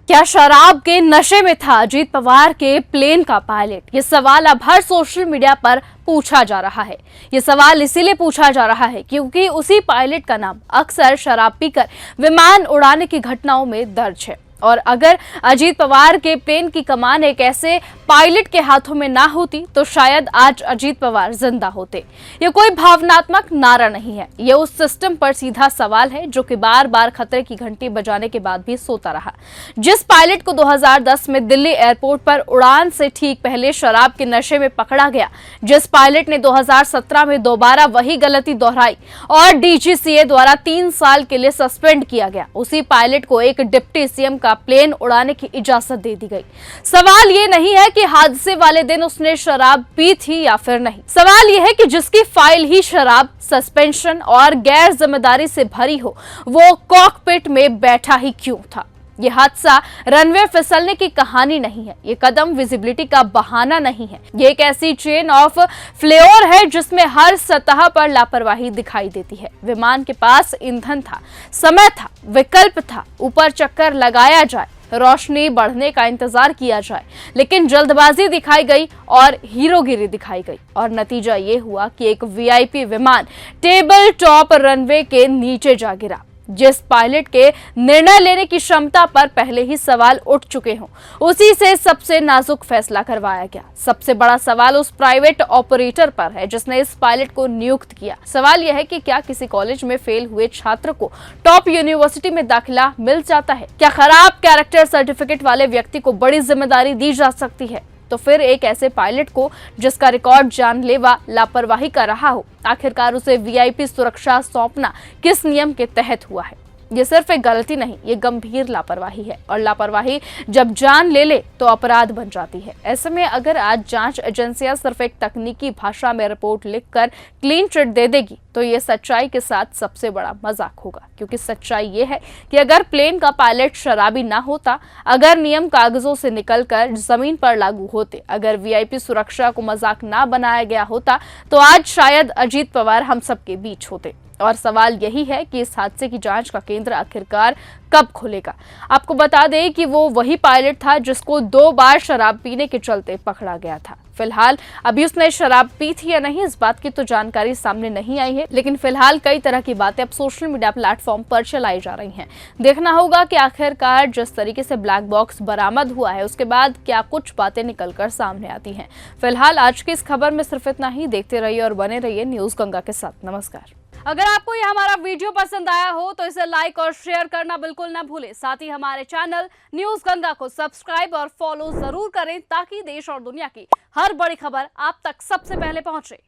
क्या शराब के नशे में था अजीत पवार के प्लेन का पायलट? ये सवाल अब हर सोशल मीडिया पर पूछा जा रहा है। ये सवाल इसीलिए पूछा जा रहा है क्योंकि उसी पायलट का नाम अक्सर शराब पीकर विमान उड़ाने की घटनाओं में दर्ज है। और अगर अजीत पवार के प्लेन की कमान एक ऐसे पायलट के हाथों में ना होती तो शायद आज अजीत पवार जिंदा होते। ये कोई भावनात्मक नारा नहीं है, ये उस सिस्टम पर सीधा सवाल है जो कि बार बार खतरे की घंटी बजाने के बाद भी सोता रहा। जिस पायलट को 2010 में दिल्ली एयरपोर्ट पर उड़ान से ठीक पहले शराब के नशे में पकड़ा गया, जिस पायलट ने 2017 में दोबारा वही गलती दोहराई और डीजीसीए द्वारा 3 साल के लिए सस्पेंड किया गया, उसी पायलट को एक डिप्टी सीएम का प्लेन उड़ाने की इजाजत दे दी गई। सवाल ये नहीं है कि हादसे वाले दिन उसने शराब पी थी या फिर नहीं। सवाल यह है कि जिसकी फाइल ही शराब, सस्पेंशन और गैर जिम्मेदारी से भरी हो, वो कॉकपिट में बैठा ही क्यों था? ये हादसा रनवे फिसलने की कहानी नहीं है, ये कदम विजिबिलिटी का बहाना नहीं है। ये एक ऐसी चेन ऑफ फ्लेयर है जिसमें हर सतह पर लापरवाही दिखाई देती है। विमान के पास ईंधन था, समय था, विकल्प था, ऊपर चक्कर लगाया जाए, रोशनी बढ़ने का इंतजार किया जाए, लेकिन जल्दबाजी दिखाई गई और हीरोगिरी दिखाई गई और नतीजा ये हुआ कि एक वीआईपी विमान टेबल टॉप रनवे के नीचे जा गिरा। जिस पायलट के निर्णय लेने की क्षमता पर पहले ही सवाल उठ चुके हों, उसी से सबसे नाजुक फैसला करवाया गया। सबसे बड़ा सवाल उस प्राइवेट ऑपरेटर पर है जिसने इस पायलट को नियुक्त किया। सवाल यह है कि क्या किसी कॉलेज में फेल हुए छात्र को टॉप यूनिवर्सिटी में दाखिला मिल जाता है? क्या खराब कैरेक्टर सर्टिफिकेट वाले व्यक्ति को बड़ी जिम्मेदारी दी जा सकती है? तो फिर एक ऐसे पायलट को जिसका रिकॉर्ड जानलेवा लापरवाही का रहा हो, आखिरकार उसे वीआईपी सुरक्षा सौंपना किस नियम के तहत हुआ है? ये सिर्फ एक गलती नहीं, ये गंभीर लापरवाही है और लापरवाही जब जान ले ले तो अपराध बन जाती है। ऐसे में अगर आज जांच एजेंसियां सिर्फ एक तकनीकी भाषा में रिपोर्ट लिखकर क्लीन चिट दे देगी तो ये सच्चाई के साथ सबसे बड़ा मजाक होगा, क्योंकि सच्चाई ये है कि अगर प्लेन का पायलट शराबी ना होता, अगर नियम कागजों से निकलकर जमीन पर लागू होते, अगर वीआईपी सुरक्षा को मजाक ना बनाया गया होता तो आज शायद अजीत पवार हम सबके बीच होते। और सवाल यही है कि इस हादसे की जांच का केंद्र आखिरकार कब खुलेगा? आपको बता दें कि वो वही पायलट था जिसको 2 बार शराब पीने के चलते पकड़ा गया था। फिलहाल अभी उसने शराब पी थी या नहीं, इस बात की तो जानकारी सामने नहीं आई है, लेकिन फिलहाल कई तरह की बातें अब सोशल मीडिया प्लेटफॉर्म पर चलाई जा रही हैं। देखना होगा कि आखिरकार जिस तरीके से ब्लैक बॉक्स बरामद हुआ है उसके बाद क्या कुछ बातें निकलकर सामने आती हैं। फिलहाल आज की इस खबर में सिर्फ इतना ही। देखते रहिए और बने रहिए न्यूज गंगा के साथ। नमस्कार। अगर आपको यह हमारा वीडियो पसंद आया हो तो इसे लाइक और शेयर करना बिल्कुल ना भूलें। साथ ही हमारे चैनल न्यूज गंगा को सब्सक्राइब और फॉलो जरूर करें ताकि देश और दुनिया की हर बड़ी खबर आप तक सबसे पहले पहुंचे।